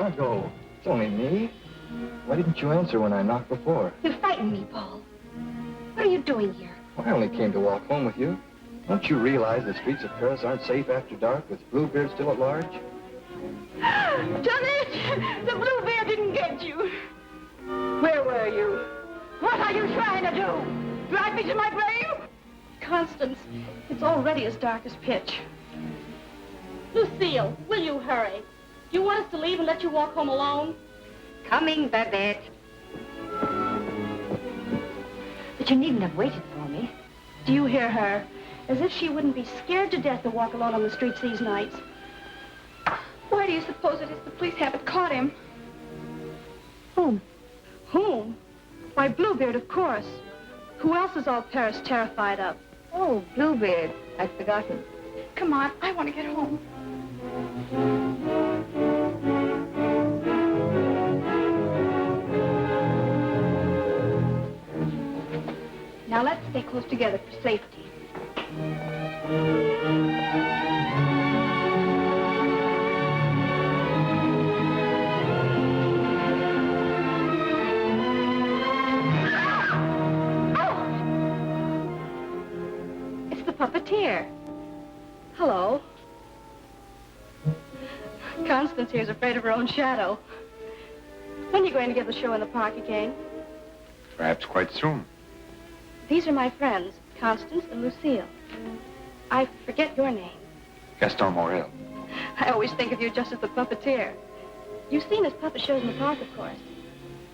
Margot. It's only me. Why didn't you answer when I knocked before? You frightened me, Paul. What are you doing here? Well, I only came to walk home with you. Don't you realize the streets of Paris aren't safe after dark with Bluebeard still at large? Johnny, the Bluebeard didn't get you. Where were you? What are you trying to do? Drive me to my grave? Constance, it's already as dark as pitch. Lucille, will you hurry? Do you want us to leave and let you walk home alone? Coming, Babette. But you needn't have waited for me. Do you hear her? As if she wouldn't be scared to death to walk alone on the streets these nights. Why do you suppose it is the police haven't caught him? Whom? Whom? Why, Bluebeard, of course. Who else is all Paris terrified of? Oh, Bluebeard. I'd forgotten. Come on, I want to get home. Now let's stay close together for safety. It's the puppeteer. Hello. Constance here's afraid of her own shadow. When are you going to give the show in the park again? Perhaps quite soon. These are my friends, Constance and Lucille. I forget your name. Gaston Morel. I always think of you just as the puppeteer. You've seen his puppet shows in the park, of course.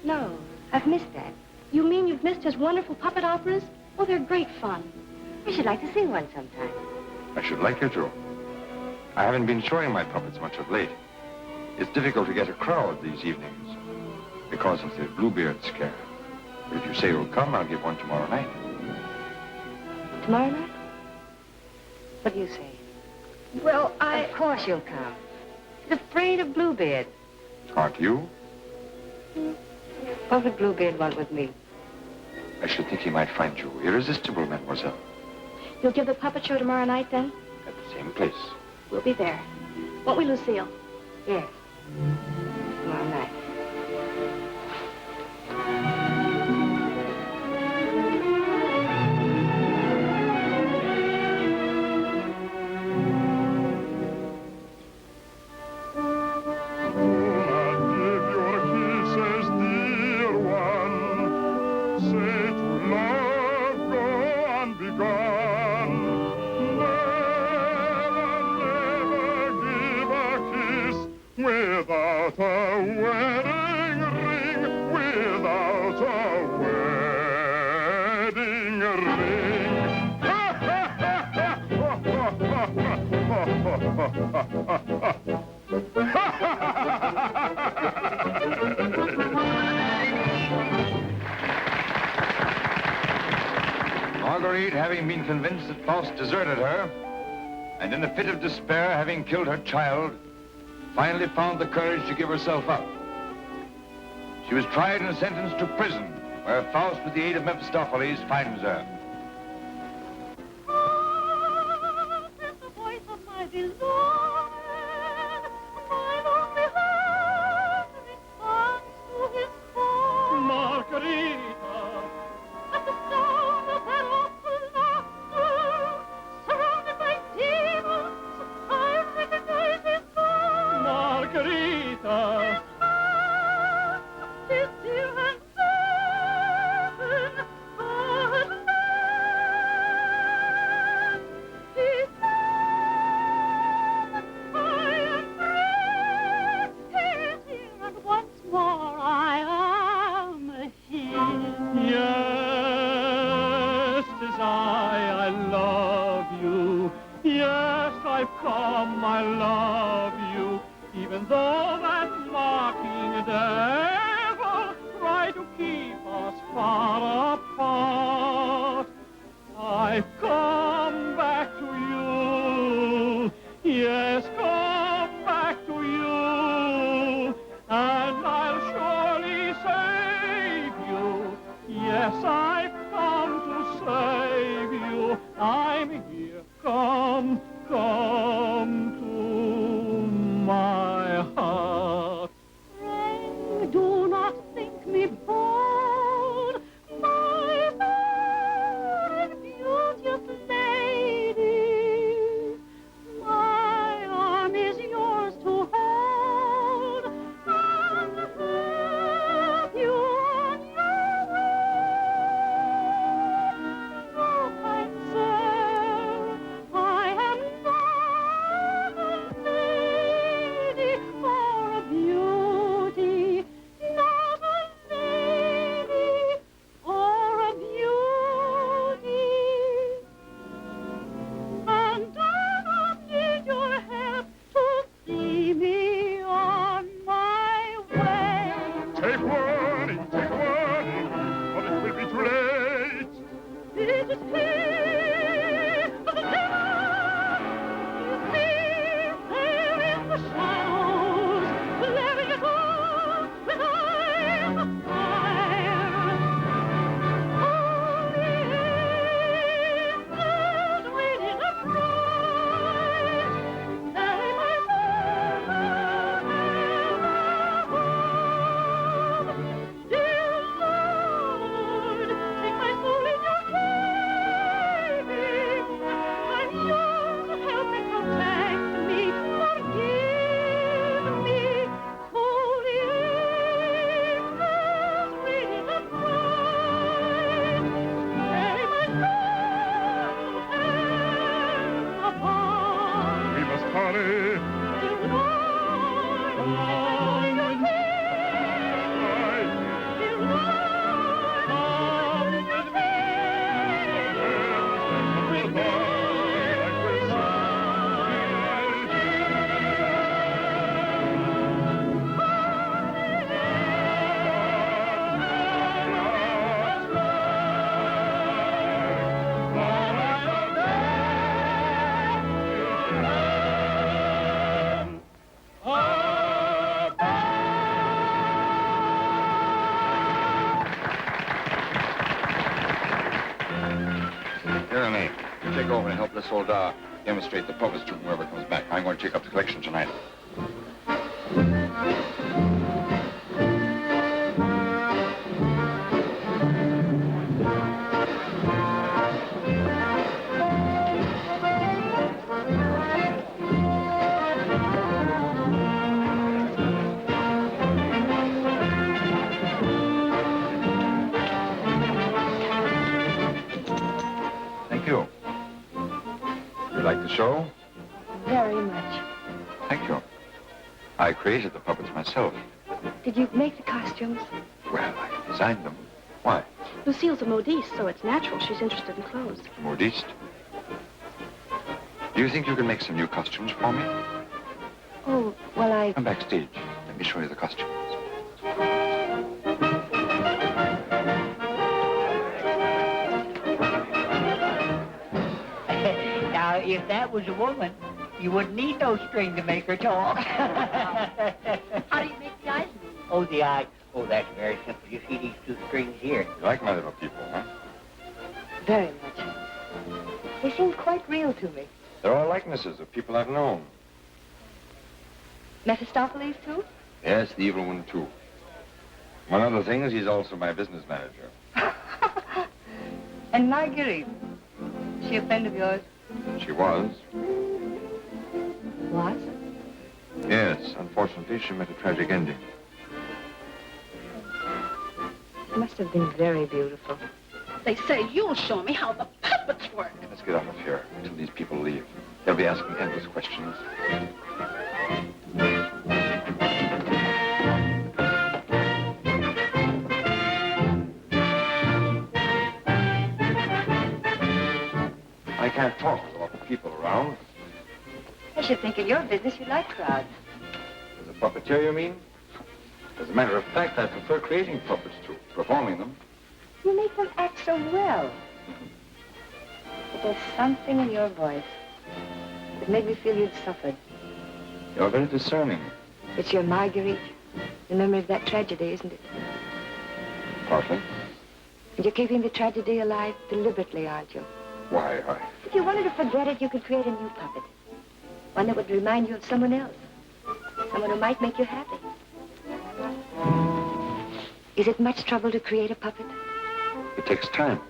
No, I've missed that. You mean you've missed his wonderful puppet operas? Oh, they're great fun. I should like to see one sometime. I should like you to. I haven't been showing my puppets much of late. It's difficult to get a crowd these evenings because of the Bluebeard scare. But if you say you'll come, I'll give one tomorrow night. Tomorrow night? What do you say? Well, Of course you'll come. He's afraid of Bluebeard. Aren't you? What would Bluebeard want with me? I should think he might find you irresistible, mademoiselle. You'll give the puppet show tomorrow night, then? At the same place. We'll be there. Won't we, Lucille? Yes. Tomorrow night. Without a wedding ring, without a wedding ring. Marguerite, having been convinced that Faust deserted her, and in a fit of despair, having killed her child, finally found the courage to give herself up. She was tried and sentenced to prison, where Faust, with the aid of Mephistopheles, finds her. Ah, it's the voice of my beloved, my lonely heart responds to his call. Margarita, At the sound of that awful laughter, surrounded by demons, I recognize his voice. Margarita. His dear and certain, but he said, I am free, here, and once more I am his. Yes, 'tis I love you. Yes, I've come, I love you. Even though that mocking devil tried to keep us far apart, I've come back to you. Yes, come back to you. And I'll surely save you. Yes, I've come to save you. I'm here. Come, come to my heart. to go over and help this old demonstrate the puppets to whoever comes back. I'm going to take up the collection tonight. Thank you. You like the show? Very much. Thank you. I created the puppets myself. Did you make the costumes? Well, I designed them. Why? Lucille's a modiste, so it's natural she's interested in clothes. Modiste? Do you think you can make some new costumes for me? Oh, well, Come backstage. Let me show you the costumes. Now, if that was a woman, you wouldn't need no string to make her talk. How do you make the eyes move? Oh, the eye. Oh, that's very simple. You see these two strings here? You like my little people, huh? very much. They seem quite real to me. They're all likenesses of people I've known. Mephistopheles, too? Yes, the evil one, too. One of the things, he's also my business manager. And Marguerite. She a friend of yours? She was. Was? Yes, unfortunately, she met a tragic ending. It must have been very beautiful. They say you'll show me how the puppets work. Let's get out of here until these people leave. They'll be asking endless questions. I can't talk with a lot of people around. I should think in your business you like crowds. As a puppeteer, you mean? As a matter of fact, I prefer creating puppets to performing them. You make them act so well. But there's something in your voice that made me feel you'd suffered. You're very discerning. It's your Marguerite, the memory of that tragedy, isn't it? Partly. And you're keeping the tragedy alive deliberately, aren't you? Why, If you wanted to forget it, you could create a new puppet. One that would remind you of someone else. Someone who might make you happy. Is it much trouble to create a puppet? It takes time.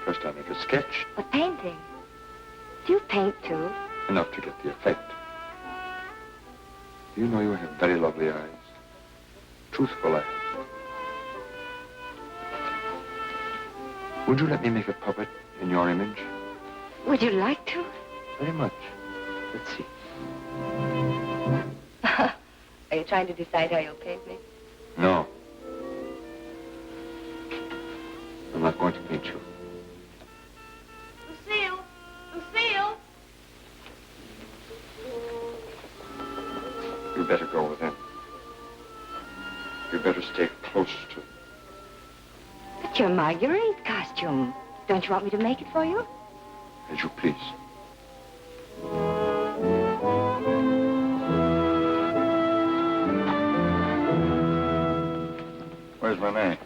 First I make a sketch, A painting? Do you paint, too? enough to get the effect. Do you know you have very lovely eyes? Truthful eyes. Would you let me make a puppet in your image? Would you like to? Very much. Let's see. Are you trying to decide how you'll paint me? No. I'm not going to paint you. Lucille! Lucille! You better go with him. You better stay close to him. But your Marguerite costume. Don't you want me to make it for you? As you please. Where's Renee?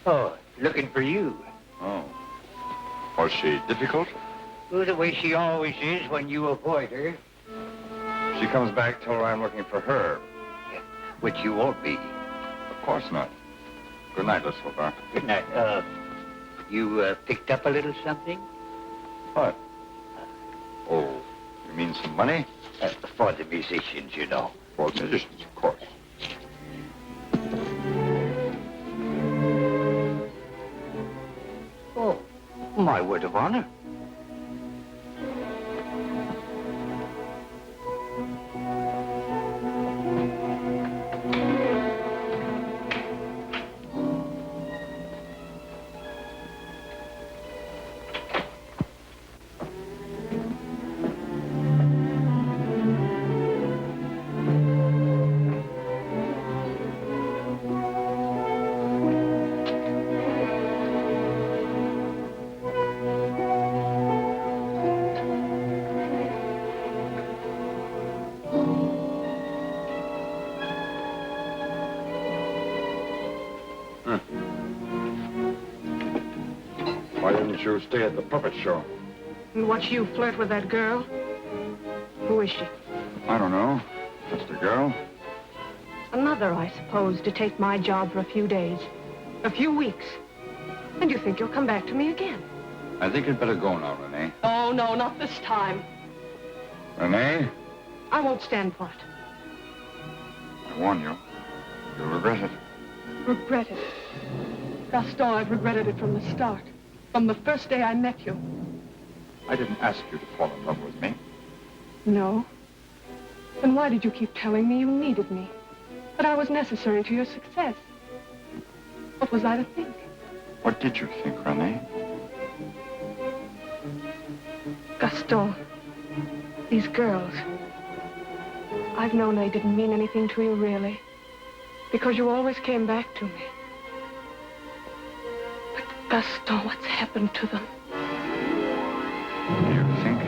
Oh, looking for you. Oh. Was she difficult? Oh, the way she always is when you avoid her. She comes back, tell her I'm looking for her. Which you won't be. Of course not. Good night, Lucille. Good night. You picked up a little something? What? Oh, you mean some money? For the musicians, you know. For musicians, of course. Oh, my word of honor. Why didn't you stay at the puppet show? and watch you flirt with that girl? Who is she? I don't know. Just a girl. Another, I suppose, to take my job for a few days, a few weeks. And you think you'll come back to me again? I think you'd better go now, Renee. Oh, no, not this time. Renee, I won't stand for it. I warn you. You'll regret it. Regret it. Gaston, I've regretted it from the start. From the first day I met you. I didn't ask you to fall in love with me. No. Then why did you keep telling me you needed me? That I was necessary to your success? What was I to think? What did you think, Renee? Gaston, these girls. I've known they didn't mean anything to you, really. Because you always came back to me. But Gaston, what's happened to them? You think?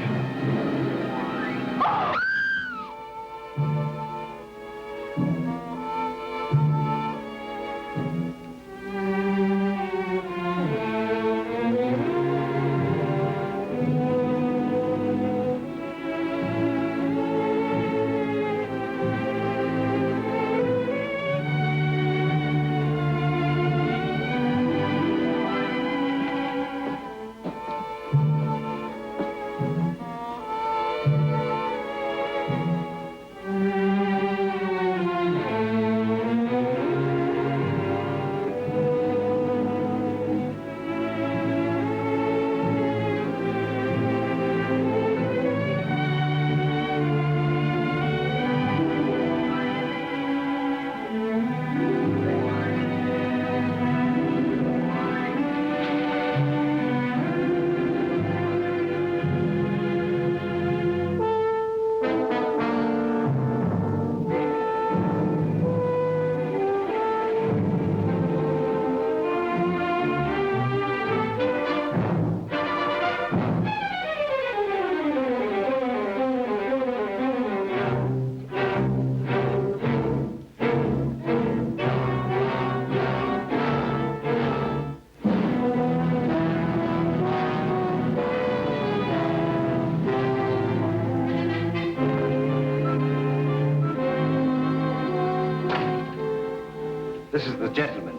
This is the gentleman.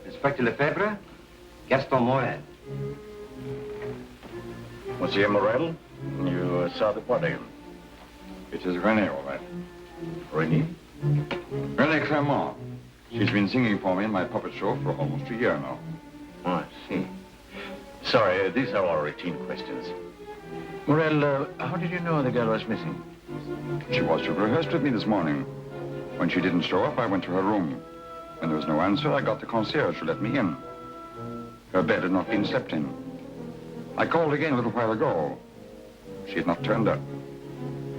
Inspector Lefebvre, Gaston Morel. Monsieur Morel, you saw the body. It is Renee, all right. Renee? Renee Clermont. She's been singing for me in my puppet show for almost a year now. Oh, I see. Sorry, these are all routine questions. Morel, how did you know the girl was missing? She was to have rehearsed with me this morning. When she didn't show up, I went to her room. When there was no answer, I got the concierge to let me in. Her bed had not been slept in. I called again a little while ago. She had not turned up.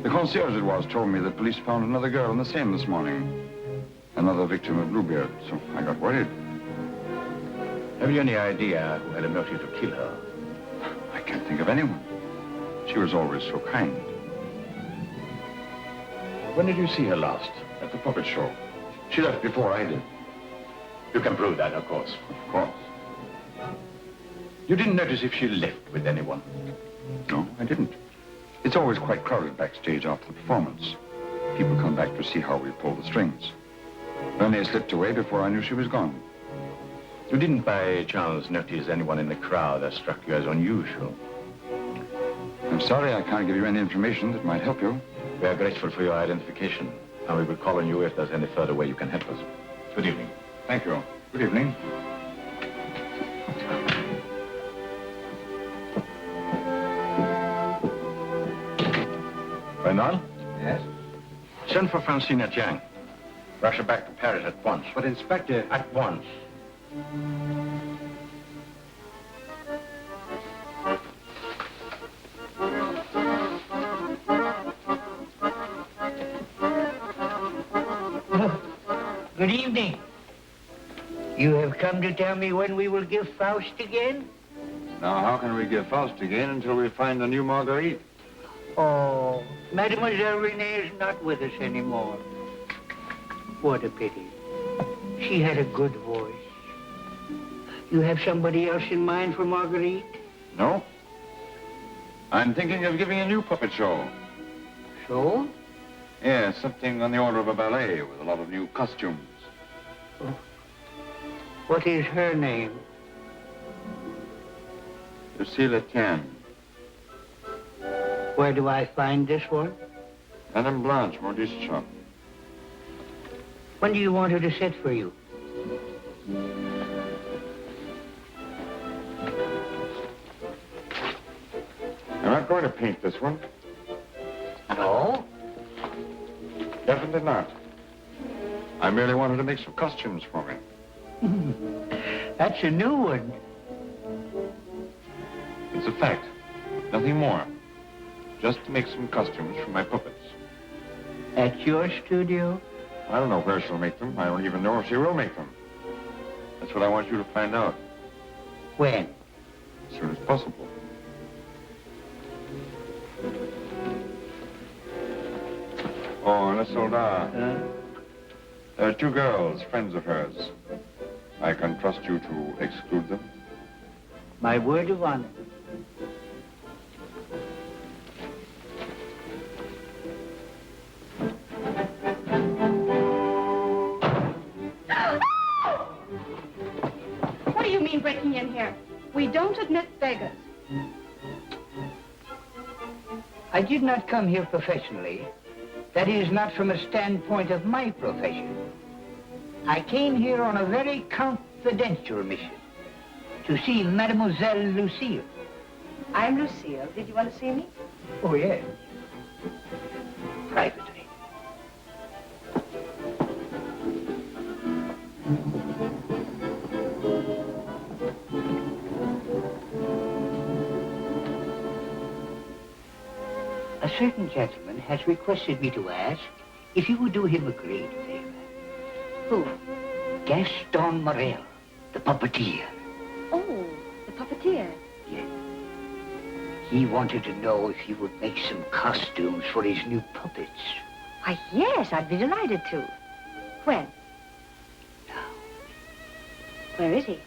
The concierge it was told me that police found another girl in the Seine this morning. Another victim of BLUEBEARD, so I got worried. Have you any idea who had a motive to kill her? I can't think of anyone. She was always so kind. When did you see her last? At the puppet show. She left before I did. You can prove that, of course. Of course. You didn't notice if she left with anyone? No, I didn't. It's always quite crowded backstage after the performance. People come back to see how we pull the strings. Renee slipped away before I knew she was gone. You didn't by chance notice anyone in the crowd that struck you as unusual? I'm sorry I can't give you any information that might help you. We are grateful for your identification, and we will call on you if there's any further way you can help us. Good evening. Thank you. Good evening. Bernal? Yes? Send for Francine Etienne. Rush her back to Paris at once. But, Inspector... At once. Good evening. You have come to tell me when we will give Faust again? Now, how can we give Faust again until we find a new Marguerite? Oh, Mademoiselle Renee is not with us anymore. What a pity. She had a good voice. You have somebody else in mind for Marguerite? No. I'm thinking of giving a new puppet show. So? Yeah, something on the order of a ballet with a lot of new costumes. Oh. What is her name? Lucille. Where do I find this one? Madame Blanche, Maurice's shop. When do you want her to sit for you? I'm not going to paint this one. No? Definitely not. I merely wanted to make some costumes for me. That's a new one. It's a fact. Nothing more. Just to make some costumes for my puppets. At your studio? I don't know where she'll make them. I don't even know if she will make them. That's what I want you to find out. When? As soon as possible. Oh, and a soldat. There are two girls, friends of hers. I can trust you to exclude them? My word of honor. What do you mean breaking in here? We don't admit beggars. I did not come here professionally. That is, not from a standpoint of my profession. I came here on a very confidential mission to see Mademoiselle Lucille. I'm Lucille. Did you want to see me? Oh, yes. Privately. A certain gentleman has requested me to ask if you would do him a great favor. Who? Gaston Morel, the puppeteer. Oh, the puppeteer. Yes. He wanted to know if you would make some costumes for his new puppets. Why, yes, I'd be delighted to. When? Now. Where is he?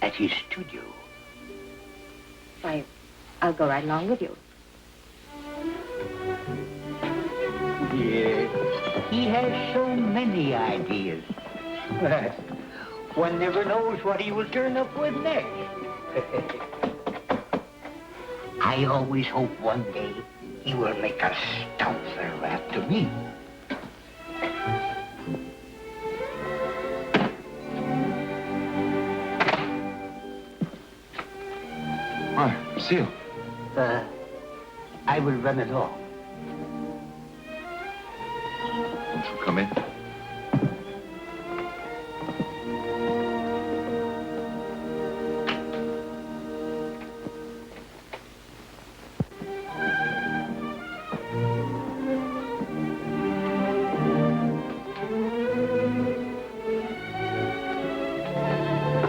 At his studio. Why, I'll go right along with you. Yes. He has so many ideas. One never knows what he will turn up with next. I always hope one day he will make a Stouther after me. Why, Lucille. I will run along. Won't you come in?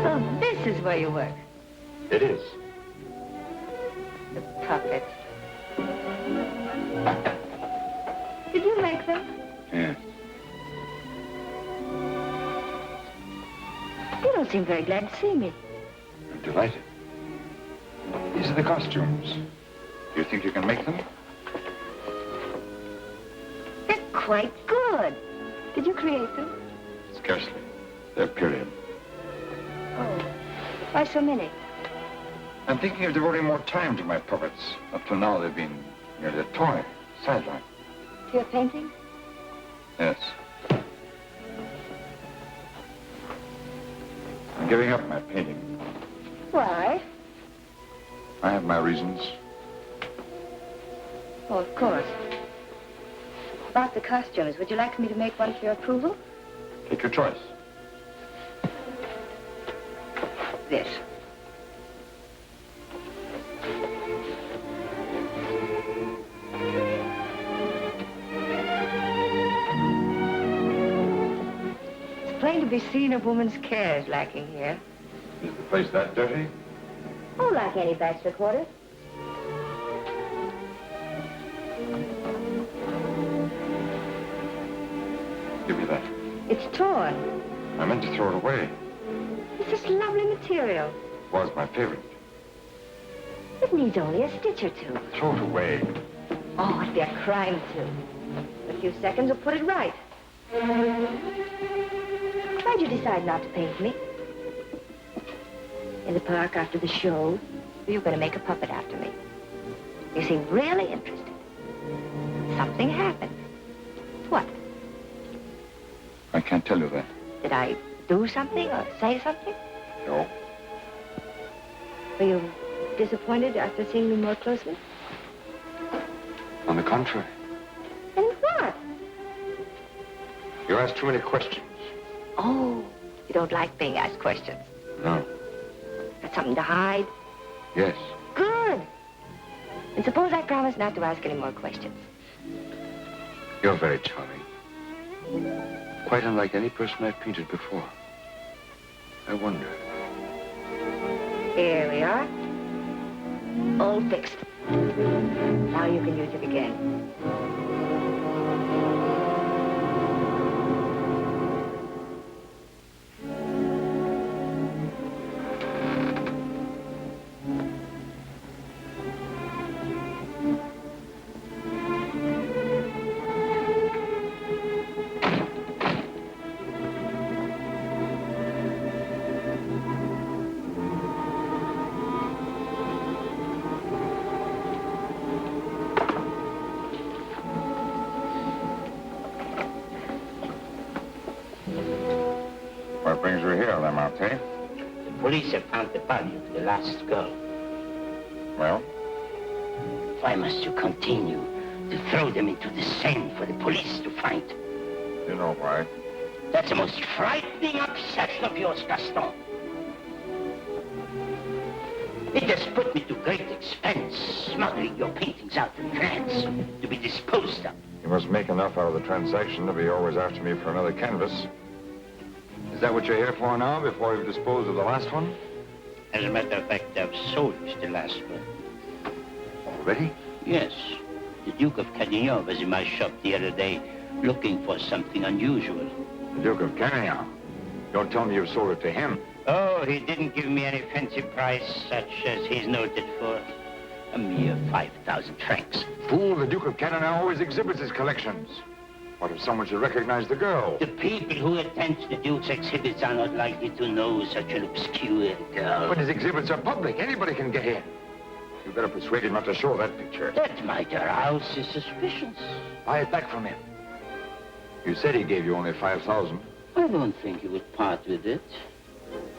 Oh, this is where you work. It is. The puppets. Did you make them? Yes. You don't seem very glad to see me. I'm delighted. These are the costumes. Do you think you can make them? They're quite good. Did you create them? Scarcely. They're period. Oh, why so many? I'm thinking of devoting more time to my puppets. Up till now, they've been merely a toy, sideline. To your painting? Yes. I'm giving up my painting. Why? I have my reasons. Oh, of course. About the costumes, would you like me to make one for your approval? Take your choice. This. It's plain to be seen a woman's care is lacking here. Is the place that dirty? Oh, like any bachelor quarters. Give me that. It's torn. I meant to throw it away. It's this lovely material. It was my favorite. It needs only a stitch or two. Throw it away. Oh, it'd be a crime to. A few seconds will put it right. Why'd you decide not to paint me? In the park after the show, you were going to make a puppet after me. You seemed really interested. Something happened. What? I can't tell you that. Did I do something or say something? No. Were you disappointed after seeing me more closely? On the contrary. And what? You asked too many questions. Oh, you don't like being asked questions. No. Got something to hide? Yes. Good. And suppose I promise not to ask any more questions. You're very charming. Quite unlike any person I've painted before. I wonder. Here we are. All fixed. Now you can use it again. What brings you here, Lamarté? The police have found the body of the last girl. Well? Why must you continue to throw them into the Seine for the police to find? You know why. That's the most frightening obsession of yours, Gaston. It has put me to great expense, smuggling your paintings out in France to be disposed of. You must make enough out of the transaction to be always after me for another canvas. Is that what you're here for now, before you've disposed of the last one? As a matter of fact, I've sold the last one. Already? Yes. The Duke of Carradine was in my shop the other day looking for something unusual. The Duke of Carradine? Don't tell me you've sold it to him. Oh, he didn't give me any fancy price such as he's noted for. A mere 5,000 francs. Fool, the Duke of Carradine always exhibits his collections. What if someone should recognize the girl? The people who attend the Duke's exhibits are not likely to know such an obscure girl. But his exhibits are public. Anybody can get in. You better persuade him not to show that picture. That might arouse his suspicions. Buy it back from him. You said he gave you only 5,000. I don't think he would part with it.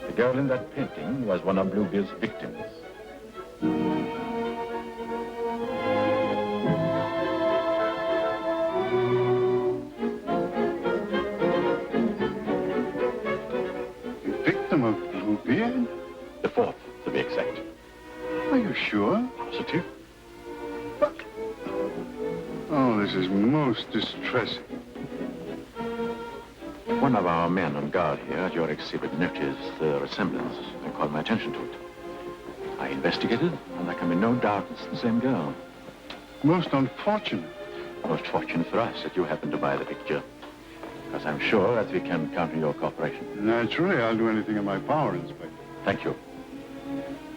The girl in that painting was one of Bluebeard's victims. Victim of Bluebeard? The fourth, to be exact. Are you sure? Positive. But... Oh, this is most distressing. One of our men on guard here at your exhibit noticed the resemblance and called my attention to it. I investigated, and there can be no doubt it's the same girl. Most unfortunate. Most fortunate for us that you happened to buy the picture. Because I'm sure that we can count on your cooperation. Naturally, I'll do anything in my power, Inspector. Thank you.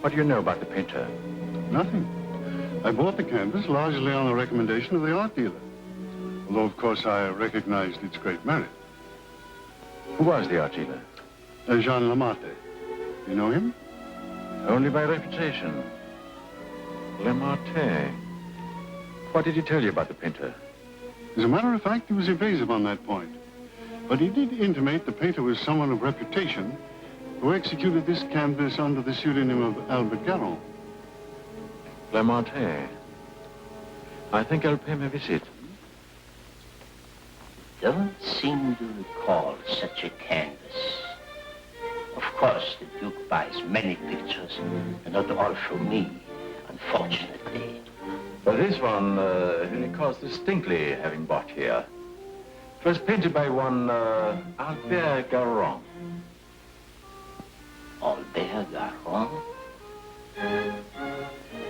What do you know about the painter? Nothing. I bought the canvas largely on the recommendation of the art dealer. Although, of course, I recognized its great merit. Who was the art dealer? Jean Lamarté. You know him? Only by reputation. Lamarté. What did he tell you about the painter? As a matter of fact, he was evasive on that point. But he did intimate the painter was someone of reputation who executed this canvas under the pseudonym of Albert Garron. Lamarté. I think I'll pay him a visit. Don't seem to recall such a canvas. Of course, the Duke buys many pictures, and not all from me, unfortunately. But this one, he recalls distinctly having bought here. It was painted by one, Albert Garron. Albert Garron?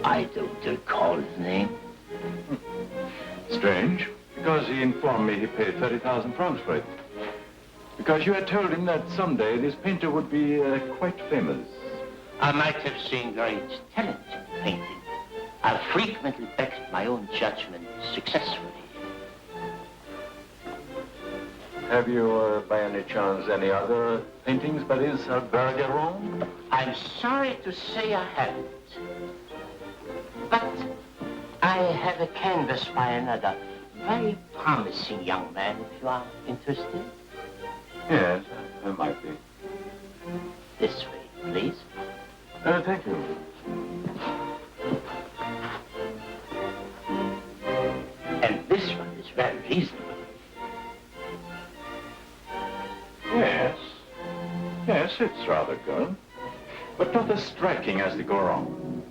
I don't recall the name. Strange, because he informed me he paid 30,000 francs for it. Because you had told him that someday this painter would be quite famous. I might have seen great talent in painting. I've frequently backed my own judgment successfully. Have you, by any chance, any other paintings by this Bergeron? I'm sorry to say I haven't. But I have a canvas by another very promising young man, if you are interested. Yes, I might be. This way, please. Thank you. And this one is very reasonable. Yes. Yes, it's rather good. But not as striking as the Garon.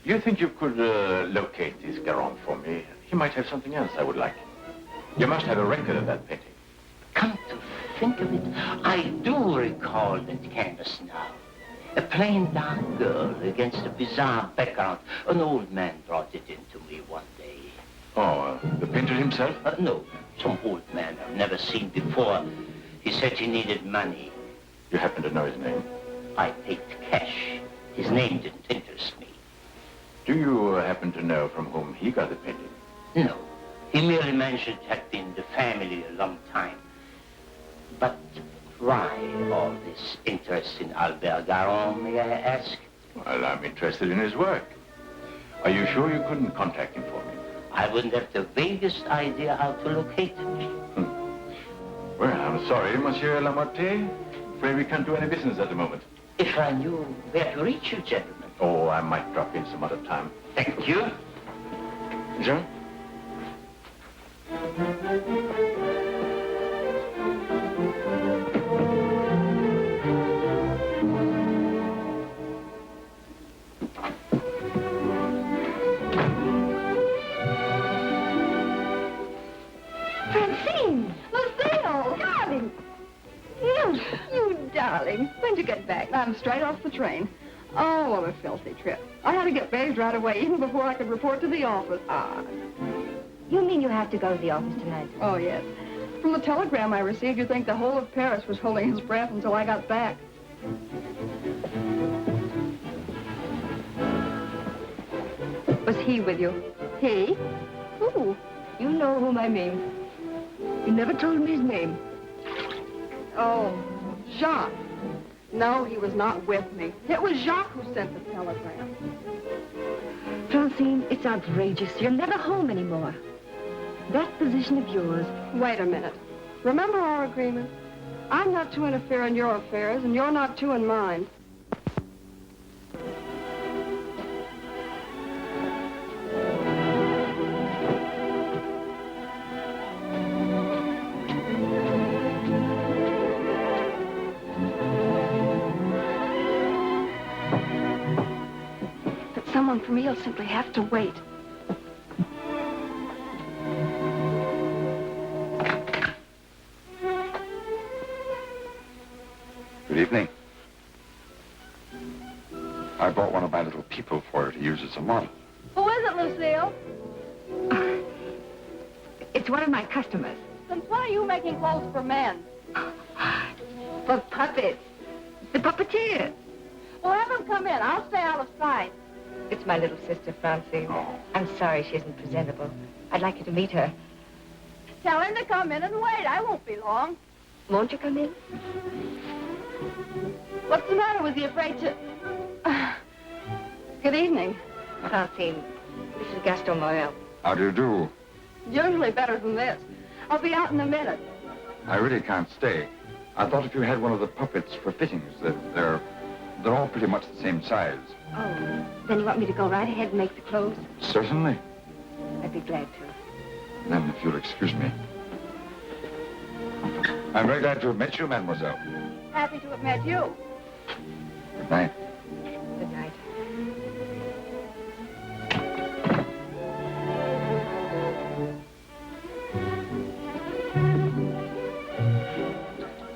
You think you could locate this Garon for me? He might have something else I would like. You must have a record of that painting. Come to think of it, I do recall that canvas now. A plain dark girl against a bizarre background. An old man brought it in to me one day. Oh, the painter himself? No, some old man I've never seen before. He said he needed money. You happen to know his name? I paid cash. His name didn't interest me. Do you happen to know from whom he got the painting? No. He merely mentioned it had been the family a long time. But why all this interest in Albert Garon, may I ask? Well, I'm interested in his work. Are you sure you couldn't contact him for me? I wouldn't have the vaguest idea how to locate him. Well, I'm sorry, Monsieur Lamotte. Afraid we can't do any business at the moment. If I knew where to reach you, gentlemen. Oh, I might drop in some other time. Thank you. Jean? Francine! Lucille! Darling! Nils, you darling. When'd you get back? I'm straight off the train. Oh, what a filthy trip. I had to get bathed right away, even before I could report to the office. You mean you have to go to the office tonight? Oh, yes. From the telegram I received, you'd think the whole of Paris was holding its breath until I got back. Was he with you? He? Who? You know whom I mean. You never told me his name. Oh, Jacques. No, he was not with me. It was Jacques who sent the telegram. Francine, it's outrageous. You're never home anymore. That position of yours... Wait a minute. Remember our agreement? I'm not to interfere in your affairs, and you're not to in mine. Someone for me will simply have to wait. Good evening. I brought one of my little people for her to use as a model. Who is it, Lucille? It's one of my customers. Then why are you making clothes for men? For puppets. The puppeteer. Well, have them come in. I'll stay out of sight. It's my little sister, Francine. Oh. I'm sorry she isn't presentable. I'd like you to meet her. Tell him to come in and wait. I won't be long. Won't you come in? What's the matter with you? Afraid to... Good evening. Francine, this is Gaston Morel. How do you do? Usually better than this. I'll be out in a minute. I really can't stay. I thought if you had one of the puppets for fittings, that they're all pretty much the same size. Oh, then you want me to go right ahead and make the clothes? Certainly. I'd be glad to. Then, if you'll excuse me. I'm very glad to have met you, mademoiselle. Happy to have met you. Good night. Good night.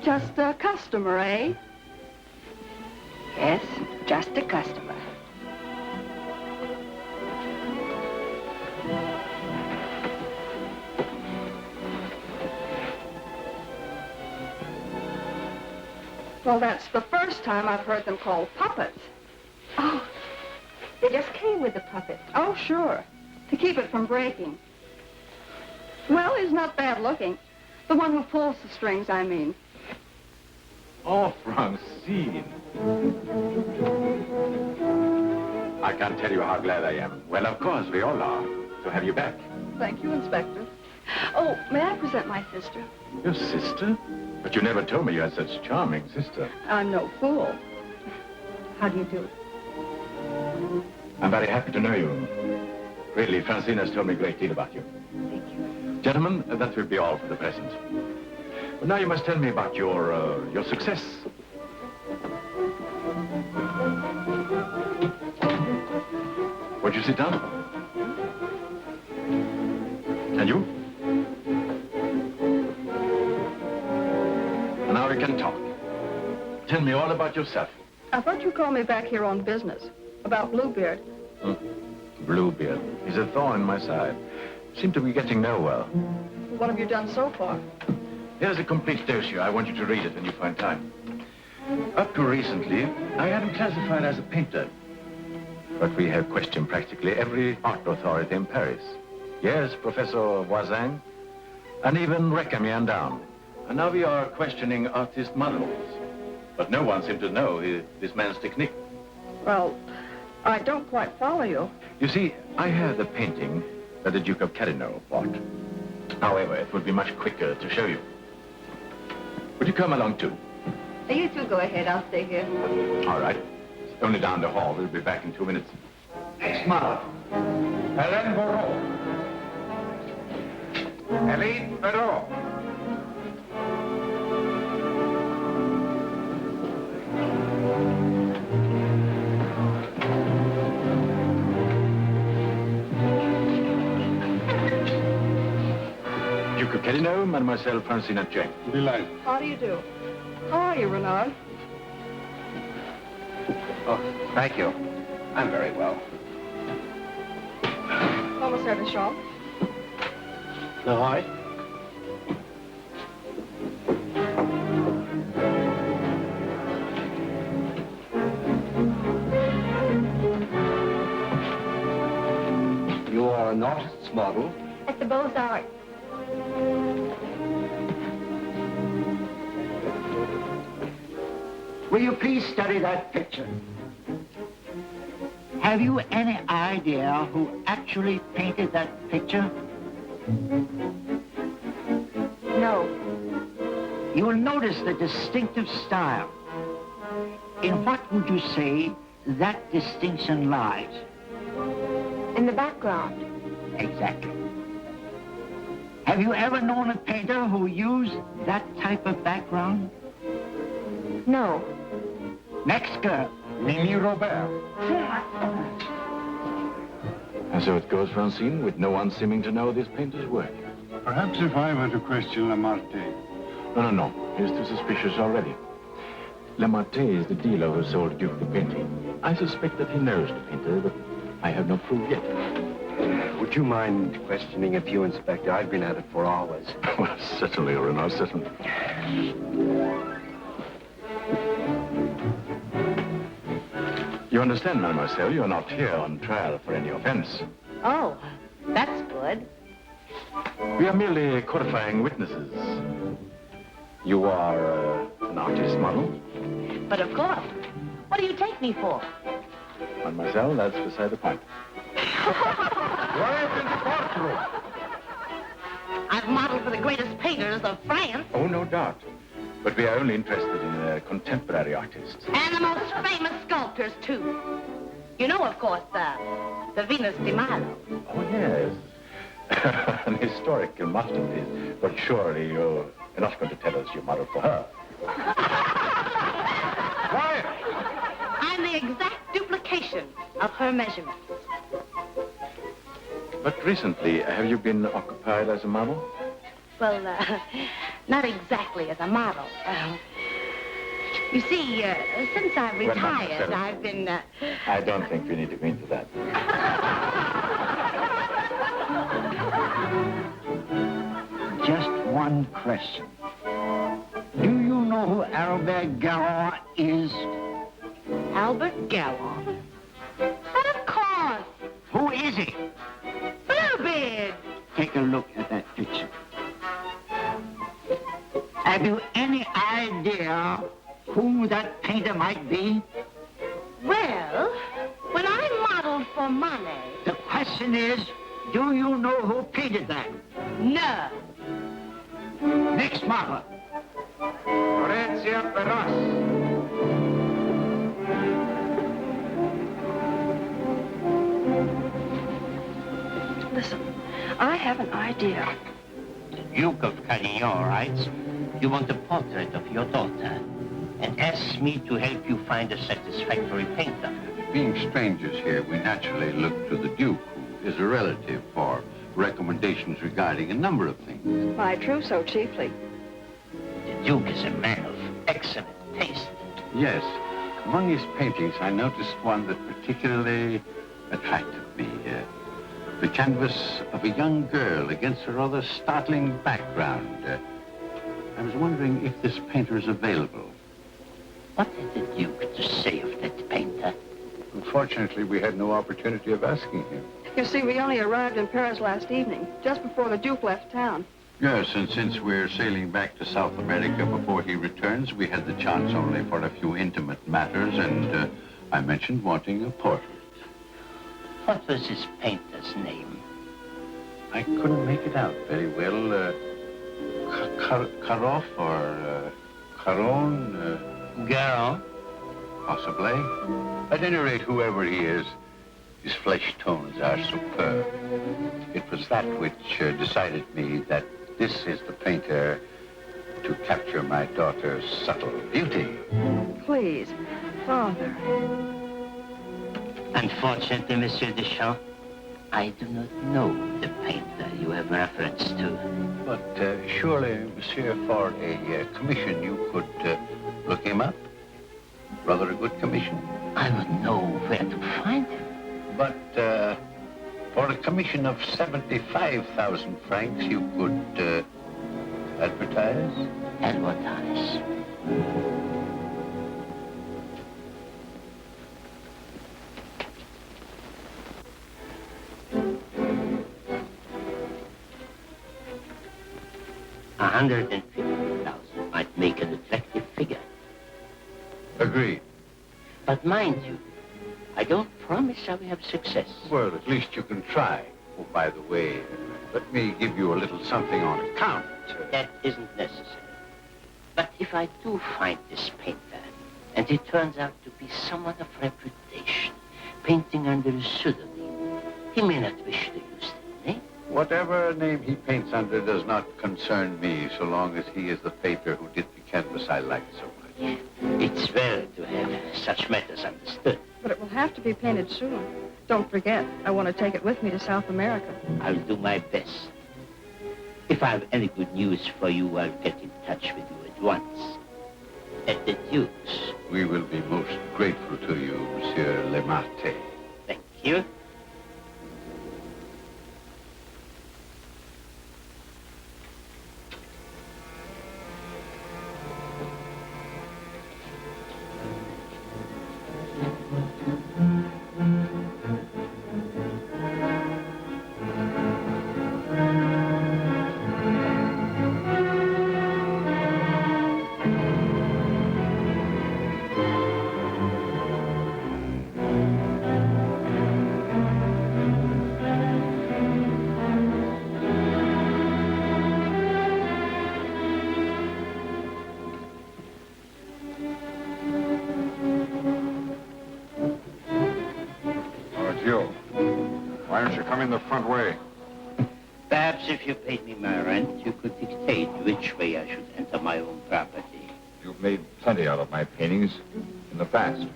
Just a customer, eh? Yes, just a customer. Well, that's the first time I've heard them called puppets. Oh, They just came with the puppet. Oh, sure. To keep it from breaking. Well, he's not bad looking. The one who pulls the strings, I mean. Oh, Francine. I can't tell you how glad I am. Well, of course, we all are, to have you back. Thank you, Inspector. Oh, may I present my sister? Your sister? But you never told me you had such a charming sister. I'm no fool. How do you do? I'm very happy to know you. Really, Francine has told me a great deal about you. Thank you. Gentlemen, that will be all for the present. But now you must tell me about your success. Won't you sit down? And you? And now we can talk. Tell me all about yourself. I thought you called me back here on business. About Bluebeard. Bluebeard. He's a thorn in my side. Seem to be getting nowhere. What have you done so far? Here's a complete dossier. I want you to read it when you find time. Up to recently, I had him classified as a painter. But we have questioned practically every art authority in Paris. Yes, Professor Voisin, and even Recamier down. And now we are questioning artist models. But no one seems to know this man's technique. Well, I don't quite follow you. You see, I have the painting that the Duke of Carradine bought. However, it would be much quicker to show you. Would you come along too? You two go ahead. I'll stay here. All right. It's only down the hall. We'll be back in 2 minutes. Next model. Hélène Bourreau. Hélène Bourreau. Duke of Carradine, Mademoiselle Francine Jane. Delighted. How do you do? How are you, Renard? Oh, thank you. I'm very well. Commissaire Deschamps. Leroy? You are an artist's model? At the Beaux-Arts. Will you please study that picture? Have you any idea who actually painted that picture? No. You will notice the distinctive style. In what would you say that distinction lies? In the background. Exactly. Have you ever known a painter who used that type of background? No. Next girl. Mimi Robert. And so it goes, Francine, with no one seeming to know this painter's work. Perhaps if I were to question Lamartine. No. He's too suspicious already. Lamartine is the dealer who sold Duke the painting. I suspect that he knows the painter, but I have no proof yet. Would you mind questioning a few, Inspector? I've been at it for hours. Well, certainly, Renard, certainly. You understand, mademoiselle, you're not here on trial for any offense. Oh, that's good. We are merely qualifying witnesses. You are an artist model? But of course. What do you take me for? Mademoiselle, that's beside the point. Quiet in the courtroom. I've modeled for the greatest painters of France. Oh, no doubt. But we are only interested in contemporary artists. And the most famous sculptors, too. You know, of course, the Venus de Milo. Oh, yes. An historical masterpiece. But surely you're not going to tell us you modeled for her. Quiet. I'm the exact duplication of her measurements. But recently, have you been occupied as a model? Well, not exactly as a model. You see, since I've Well, retired, Mademoiselle, I've been... I don't think we need to go into that. Just one question. Do you know who Albert Garon is? Albert Garon? But of course Who is he? Bluebeard! Take a look at that picture. Have you any idea who that painter might be? Well, when I modeled for money... The question is, do you know who painted that? No. Next model. Horatia Peros. Listen, I have an idea. The Duke of Carradine writes, you want a portrait of your daughter, and asks me to help you find a satisfactory painter. Being strangers here, we naturally look to the Duke, who is a relative, for recommendations regarding a number of things. My trousseau chiefly. The Duke is a man of excellent taste. Yes. Among his paintings, I noticed one that particularly attracted me. The canvas of a young girl against a rather startling background. I was wondering if this painter is available. What had the Duke to say of that painter? Unfortunately, we had no opportunity of asking him. You see, we only arrived in Paris last evening, just before the Duke left town. Yes, and since we're sailing back to South America before he returns, we had the chance only for a few intimate matters, and I mentioned wanting a portrait. What was his painter's name? I couldn't make it out very well. Karoff or Caron? Garon? Possibly. At any rate, whoever he is, his flesh tones are superb. It was that which decided me that this is the painter to capture my daughter's subtle beauty. Please, Father. Unfortunately, Monsieur Deschamps, I do not know the painter you have reference to. But surely, Monsieur, for a commission, you could look him up? Rather a good commission. I would know where to find him. But for a commission of 75,000 francs, you could advertise? Advertise. $150,000 might make an attractive figure. Agreed. But mind you, I don't promise I will have success. Well, at least you can try. Oh, by the way, let me give you a little something on account. That isn't necessary. But if I do find this painter, and he turns out to be someone of reputation, painting under a pseudonym, he may not wish to use the name. Whatever name he paints under does not concern me, so long as he is the painter who did the canvas I like so much. It's well to have such matters understood. But it will have to be painted soon. Don't forget, I want to take it with me to South America. I'll do my best. If I have any good news for you, I'll get in touch with you at once. At the Duke's. We will be most grateful to you, Monsieur Lemarte. Thank you. Why don't you come in the front way? Perhaps if you paid me my rent, you could dictate which way I should enter my own property. You've made plenty out of my paintings in the past.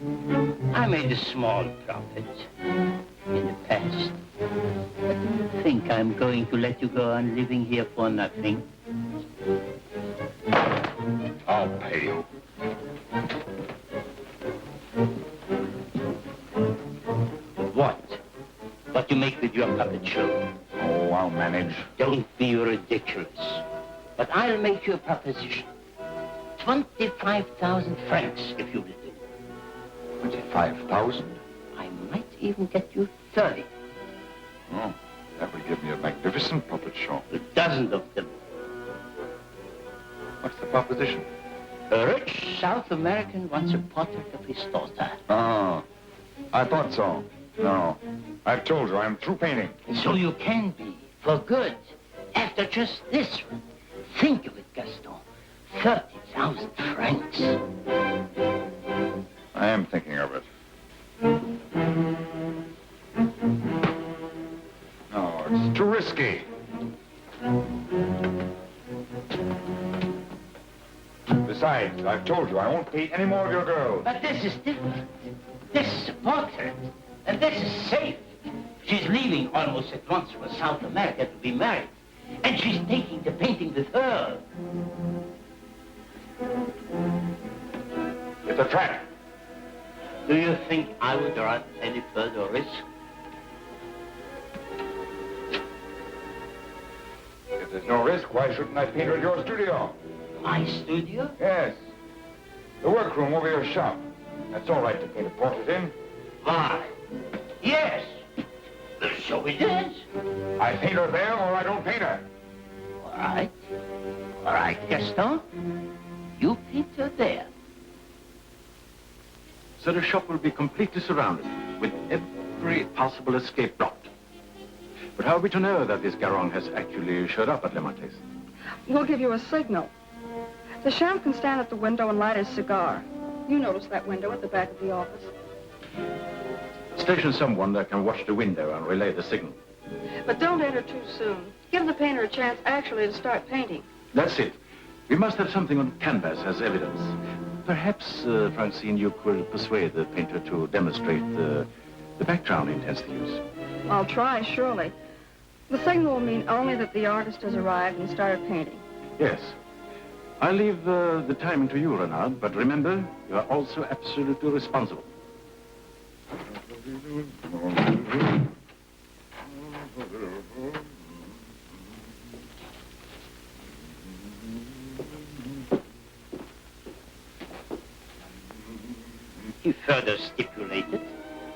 I made a small profit in the past. But do you think I'm going to let you go on living here for nothing? I'll pay you. What? What you make with your puppet show? Oh, I'll manage. Don't be ridiculous. But I'll make you a proposition. 25,000 francs, if you will do. 25,000? I might even get you 30. Oh, that would give me a magnificent puppet show. Dozens of them. What's the proposition? A rich South American wants a portrait of his daughter. Oh, I thought so. No, I've told you, I'm through painting. So you can be, for good, after just this one. Think of it, Gaston. 30,000 francs. I am thinking of it. No, it's too risky. Besides, I've told you, I won't paint any more of your girls. But this is different. This is a portrait, and this is safe. She's leaving almost at once for South America to be married, and she's taking the painting with her. It's a trap. Do you think I would run any further risk? If there's no risk, why shouldn't I paint her at your studio? My studio? Yes. The workroom over your shop. That's all right to paint a portrait in. Why? Yes. So it is. I paint her there or I don't paint her. All right. All right, Gaston. You paint her there. So the shop will be completely surrounded with every possible escape blocked. But how are we to know that this Garron has actually showed up at Le Martes? We'll give you a signal. The sheriff can stand at the window and light his cigar. You notice that window at the back of the office. Station someone that can watch the window and relay the signal. But don't enter too soon. Give the painter a chance actually to start painting. That's it. We must have something on canvas as evidence. Perhaps, Francine, you could persuade the painter to demonstrate the background he intends to use. I'll try, surely. The signal will mean only that the artist has arrived and started painting. Yes. I'll leave the timing to you, Renard, but remember, you are also absolutely responsible. He further stipulated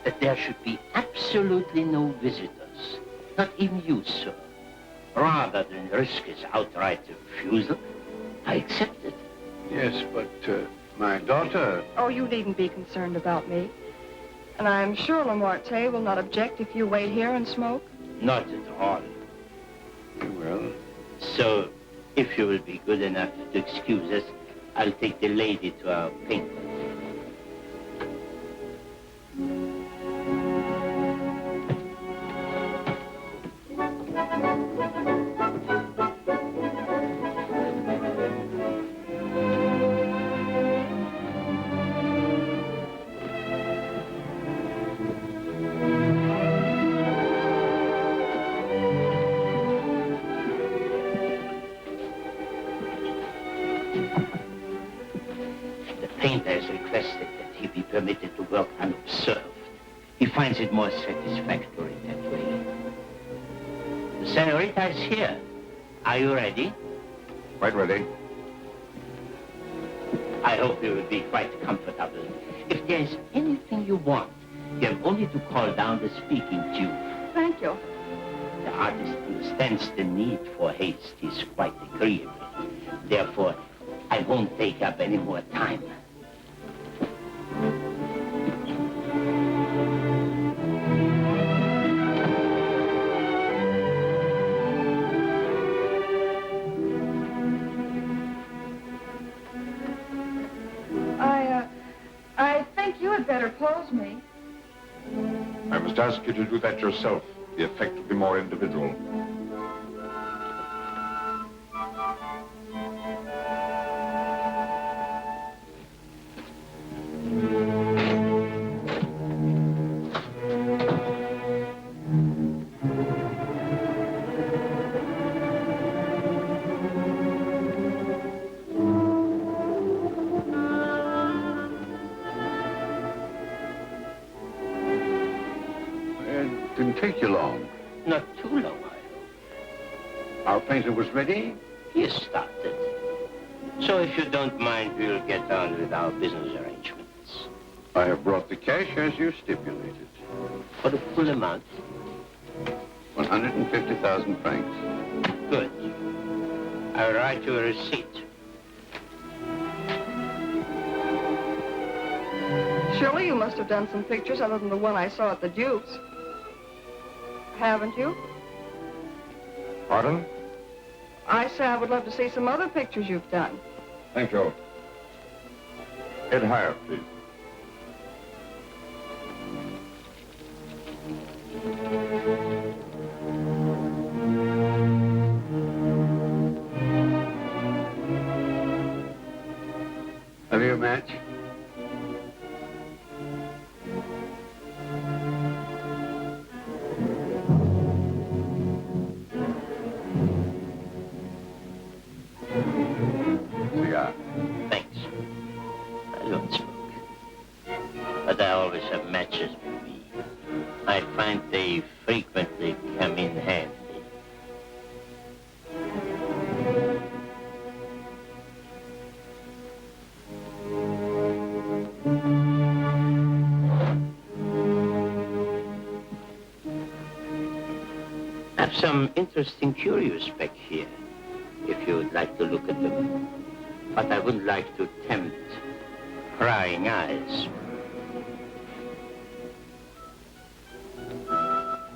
that there should be absolutely no visitors, not even you, sir. Rather than risk his outright refusal, I accepted. Yes, but my daughter... Oh, you needn't be concerned about me. And I'm sure Lamarte will not object if you wait here and smoke. Not at all. You will. So, if you will be good enough to excuse us, I'll take the lady to our painter. Permitted to work unobserved. He finds it more satisfactory that way. The senorita is here. Are you ready? Quite ready. I hope you will be quite comfortable. If there is anything you want, you have only to call down the speaking tube. Thank you. The artist understands the need for haste. He's quite agreeable. Therefore, I won't take up any more time. I think you had better pose me. I must ask you to do that yourself. The effect will be more individual. Didn't take you long. Not too long, I hope. Our painter was ready? He has started. So if you don't mind, we'll get on with our business arrangements. I have brought the cash as you stipulated. For the full amount? 150,000 francs. Good. I'll write you a receipt. Surely you must have done some pictures other than the one I saw at the Duke's. Haven't you? Pardon? I say I would love to see some other pictures you've done. Thank you. Head higher, please. Have you a match? Cigar. Thanks. I don't smoke. But I always have matches with me. I find they frequently come in handy. I have some interesting curios back here, if you would like to look at them. But I wouldn't like to tempt prying eyes.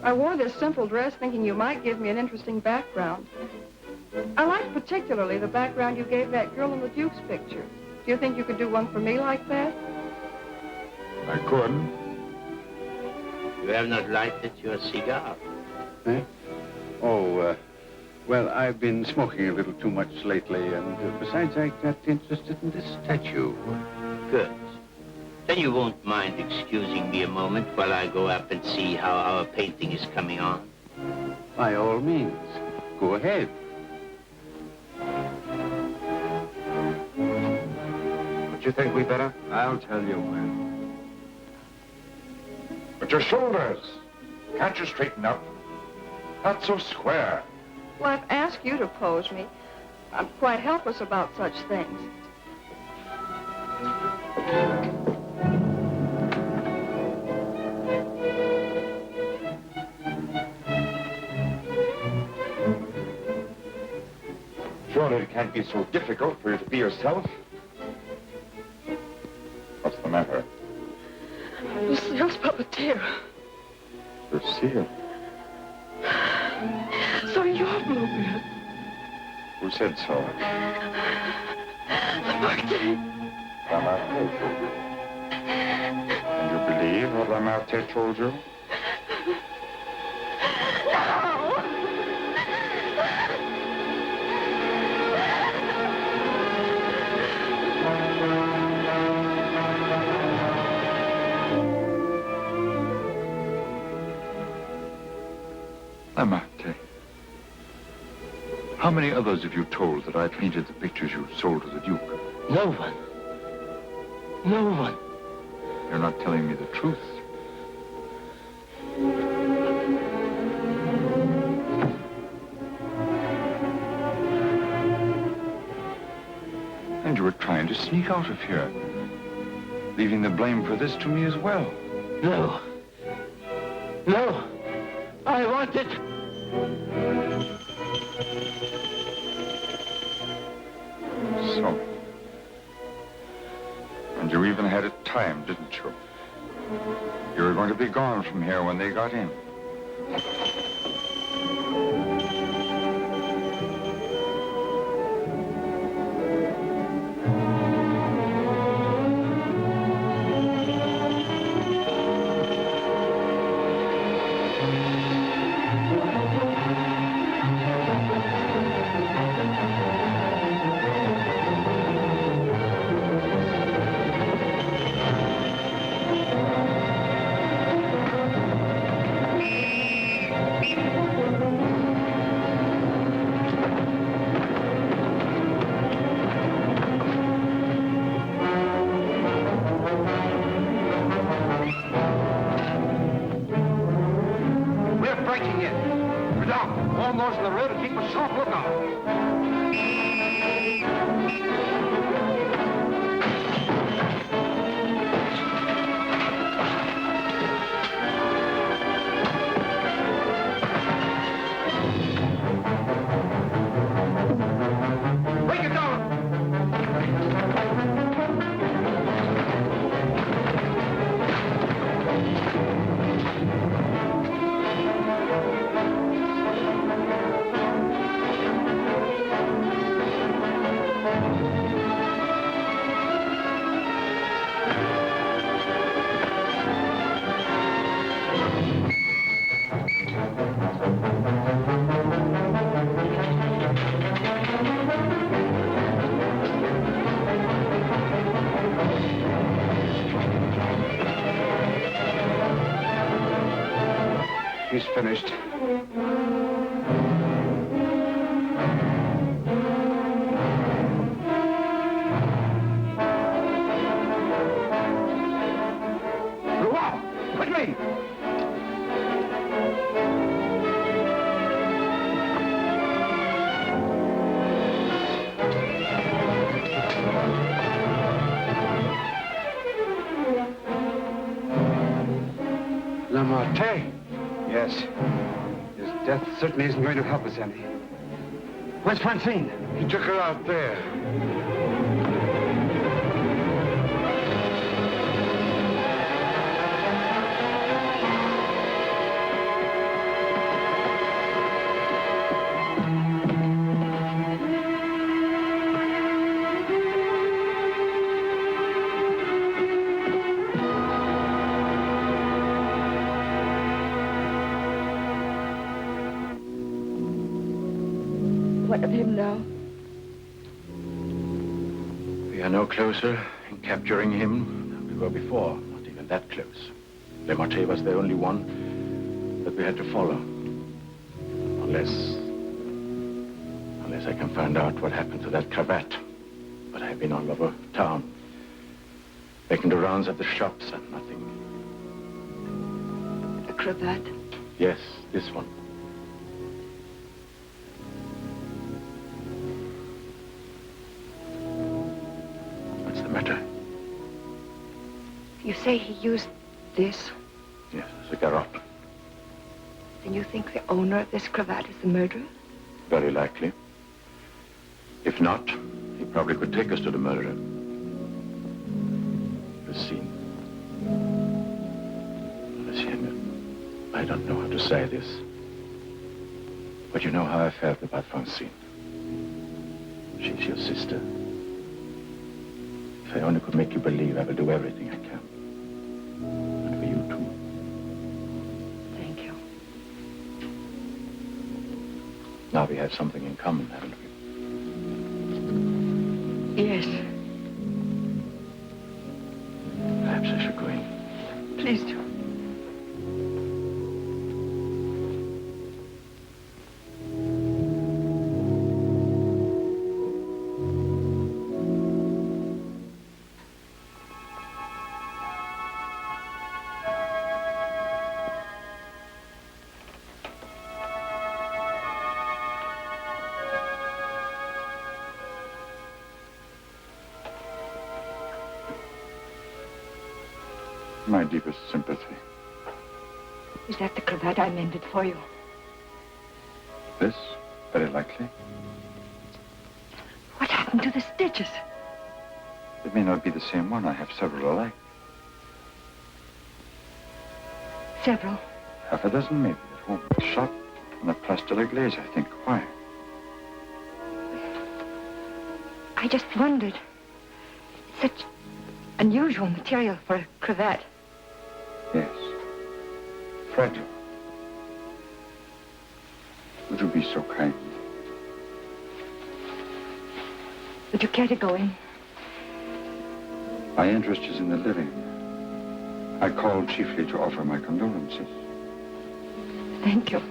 I wore this simple dress thinking you might give me an interesting background. I liked particularly the background you gave that girl in the Duke's picture. Do you think you could do one for me like that? I could. You have not lighted your cigar. Eh? Oh, well, I've been smoking a little too much lately, and besides, I got interested in this statue. Good. Then you won't mind excusing me a moment while I go up and see how our painting is coming on? By all means, go ahead. Don't you think we better? I'll tell you when. But your shoulders, can't you straighten up? Not so square. Well, I've asked you to pose me. I'm quite helpless about such things. Surely it can't be so difficult for you to be yourself. What's the matter? Lucille's puppeteer. Lucille. So you're Bluebeard. Who said so? Lamartine. Lamartine. And you believe what Lamartine told you? Lamartine. How many others have you told that I painted the pictures you sold to the Duke? No one. No one. You're not telling me the truth. And you were trying to sneak out of here, leaving the blame for this to me as well. No. No. I want it. So. And you even had it timed, didn't you? You were going to be gone from here when they got in. He's finished. With me! Lamarté? Yes. His death certainly isn't going to help us any. Where's Francine? He took her out there. What of him now? We are no closer in capturing him than we were before. Not even that close. Lamarté was the only one that we had to follow. Unless I can find out what happened to that cravat. But I've been all over town, making the rounds at the shops and nothing. The cravat? Yes, this one. What's the matter? You say he used this? Yes, it's a garrote. Then you think the owner of this cravat is the murderer? Very likely. If not, he probably could take us to the murderer. Lucille. Lucille, I don't know how to say this. But you know how I felt about Francine. She's your sister. If I only could make you believe, I will do everything I can. And for you, too. Thank you. Now we have something in common, haven't we? Yes. Perhaps I should go in. Please do. My deepest sympathy. Is that the cravat I mended for you? This? Very likely. What happened to the stitches? It may not be the same one. I have several alike. Several. Half a dozen, maybe, at home. Shot on a plaster glaze, I think. Why? I just wondered. Such unusual material for a cravat. Yes. Fragile. Would you be so kind? Would you care to go in? My interest is in the living. I called chiefly to offer my condolences. Thank you.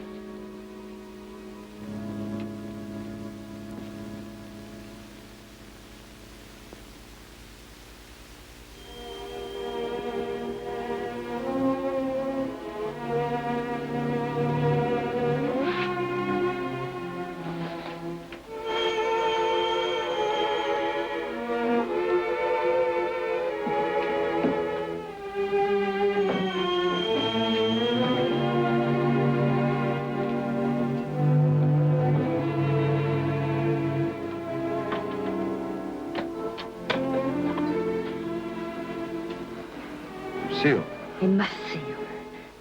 Lucille, I must see you.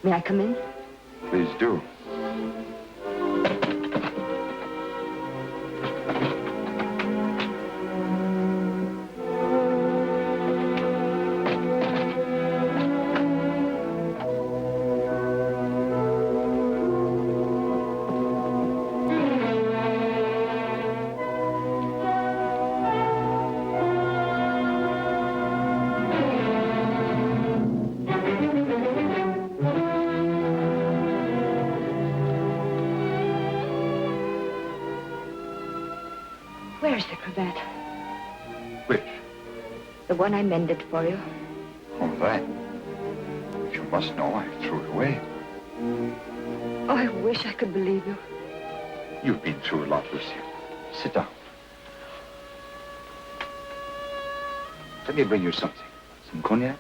May I come in? please do. Where's the cravat? Which? The one I mended for you. Oh, that. You must know I threw it away. Oh, I wish I could believe you. You've been through a lot, Lucille. Sit down. Let me bring you something. Some cognac?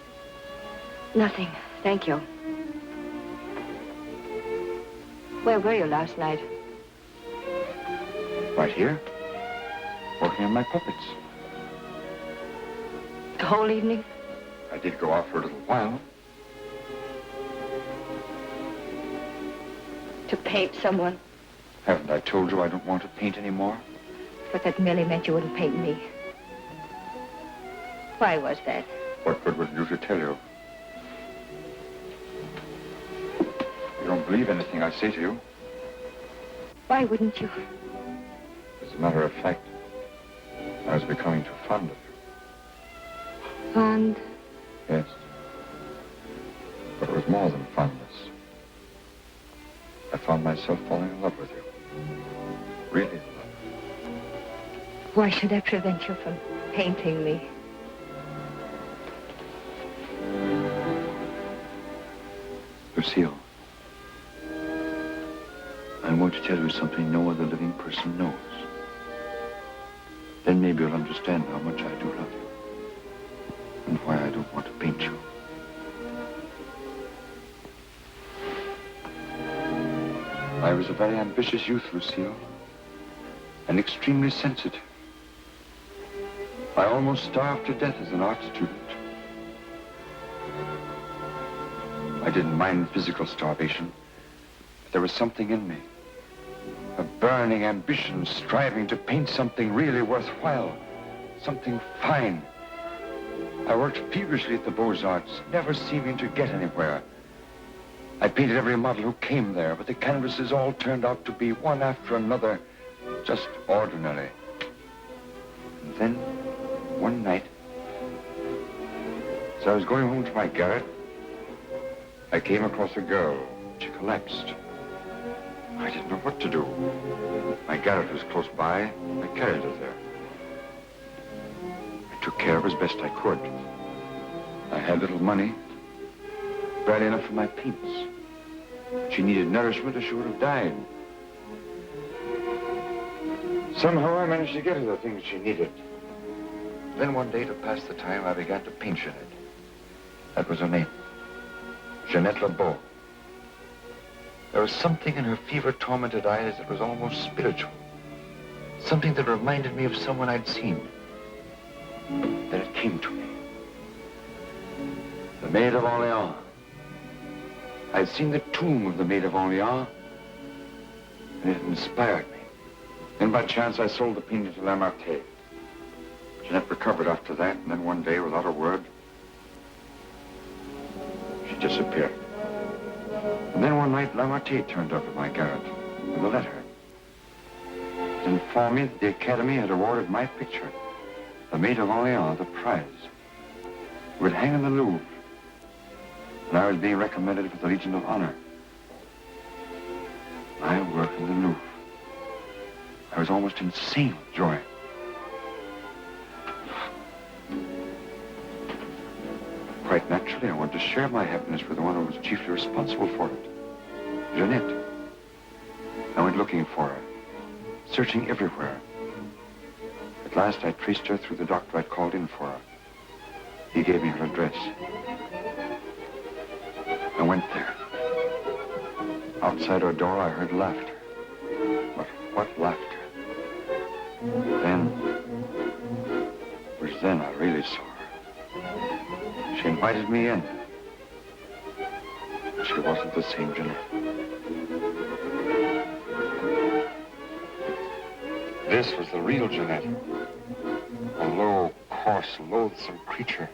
Nothing, thank you. Where were you last night? Right here. Working on my puppets. The whole evening? I did go out for a little while. To paint someone? Haven't I told you I don't want to paint anymore? But that merely meant you wouldn't paint me. Why was that? What good would it do to tell you? You don't believe anything I say to you. Why wouldn't you? As a matter of fact, I was becoming too fond of you. Fond? Yes. But it was more than fondness. I found myself falling in love with you. Really in love. Why should I prevent you from painting me? Lucille, I'm going to tell you something no other living person knows. Then maybe you'll understand how much I do love you. And why I don't want to paint you. I was a very ambitious youth, Lucille. And extremely sensitive. I almost starved to death as an art student. I didn't mind physical starvation, but there was something in me. A burning ambition striving to paint something really worthwhile, something fine. I worked feverishly at the Beaux-Arts, never seeming to get anywhere. I painted every model who came there, but the canvases all turned out to be one after another, just ordinary. And then, one night, as I was going home to my garret, I came across a girl. She collapsed. I didn't know what to do. My garret was close by. I carried her there. I took care of her as best I could. I had little money, barely enough for my paints. She needed nourishment or she would have died. Somehow I managed to get her the things she needed. Then one day, to pass the time, I began to paint Jeanette. That was her name. Jeanette LeBeau. There was something in her fever-tormented eyes that was almost spiritual. Something that reminded me of someone I'd seen. Then it came to me. The Maid of Orleans. I'd seen the tomb of the Maid of Orleans, and it inspired me. Then by chance I sold the painting to Lamartine. Jeanette recovered after that, and then one day, without a word, she disappeared. And then one night, Lamartine turned up at my garret with a letter. It informed me that the Academy had awarded my picture, the Maid of Orleans, the prize. It would hang in the Louvre, and I was being recommended for the Legion of Honor. I work in the Louvre. I was almost insane with joy. Quite naturally, I wanted to share my happiness with the one who was chiefly responsible for it, Jeanette. I went looking for her, searching everywhere. At last, I traced her through the doctor I'd called in for her. He gave me her address. I went there. Outside her door, I heard laughter. But what laughter? Then, it was then I really saw her. She invited me in. She wasn't the same Jeanette. This was the real Jeanette. A low, coarse, loathsome creature.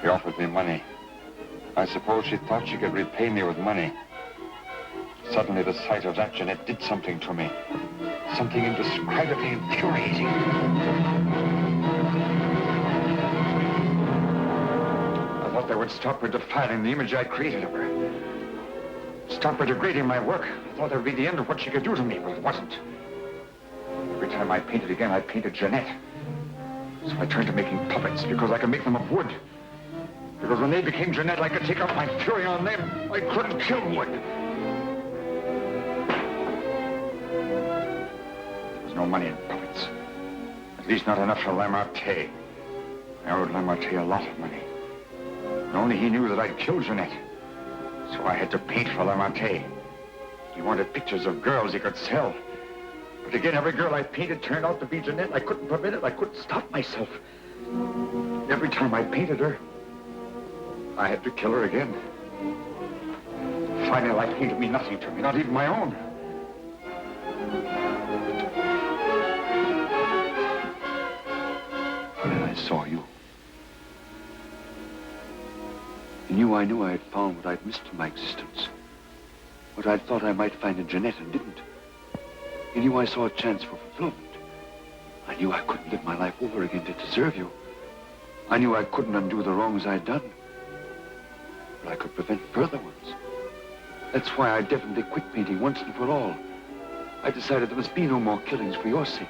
She offered me money. I suppose she thought she could repay me with money. Suddenly, the sight of that Jeanette did something to me. Something indescribably infuriating. I thought that would stop her defiling the image I created of her. Stop her degrading my work. I thought that would be the end of what she could do to me, but it wasn't. Every time I painted again, I painted Jeanette. So I turned to making puppets because I could make them of wood. Because when they became Jeanette, I could take out my fury on them. I couldn't kill wood. There was no money in puppets. At least not enough for Lamarté. I owed Lamarté a lot of money. And only he knew that I'd killed Jeanette. So I had to paint for Lamarté. He wanted pictures of girls he could sell. But again, every girl I painted turned out to be Jeanette. I couldn't prevent it. I couldn't stop myself. Every time I painted her, I had to kill her again. Finally, life came to mean nothing to me, not even my own. Then I saw you. In you, I knew I had found what I'd missed in my existence. What I'd thought I might find in Jeanette and didn't. In you, I saw a chance for fulfillment. I knew I couldn't live my life over again to deserve you. I knew I couldn't undo the wrongs I'd done. But I could prevent further ones. That's why I definitely quit painting once and for all. I decided there must be no more killings for your sake.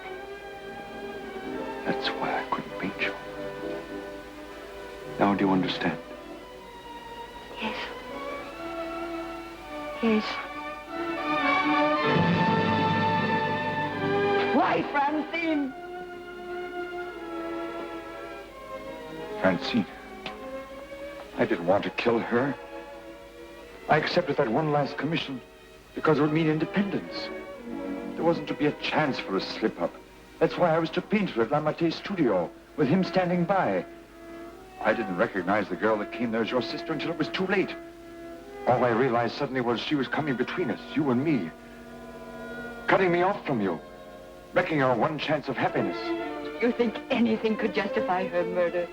That's why I couldn't paint you. Now do you understand? Yes. Yes. Why, Francine? Francine. I didn't want to kill her. I accepted that one last commission because it would mean independence. There wasn't to be a chance for a slip-up. That's why I was to paint her at Lamarté's studio, with him standing by. I didn't recognize the girl that came there as your sister until it was too late. All I realized suddenly was she was coming between us, you and me. Cutting me off from you. Wrecking our one chance of happiness. You think anything could justify her murder?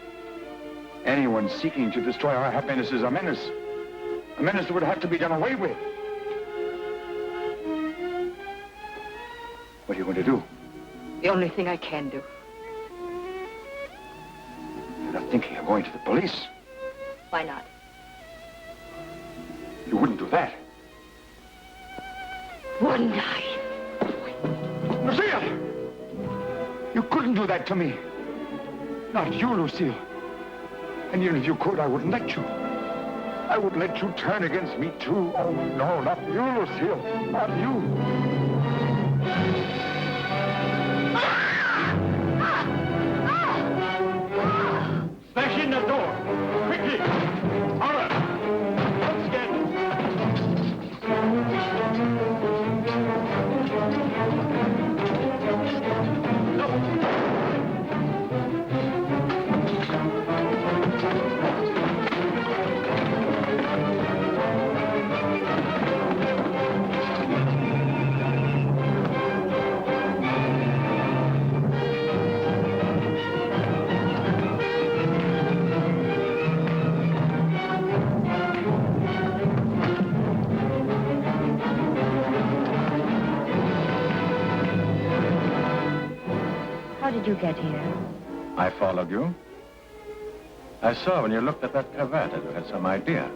Anyone seeking to destroy our happiness is a menace. A menace that would have to be done away with. What are you going to do? The only thing I can do. You're not thinking of going to the police. Why not? You wouldn't do that. Wouldn't I? Lucille! You couldn't do that to me. Not you, Lucille. And even if you could, I wouldn't let you. I wouldn't let you turn against me, too. Oh, no, not you, Lucille. Not you. Smash in the door. Quickly. Horror. Let's get How did you get here? I followed you. I saw when you looked at that cravat that you had some idea.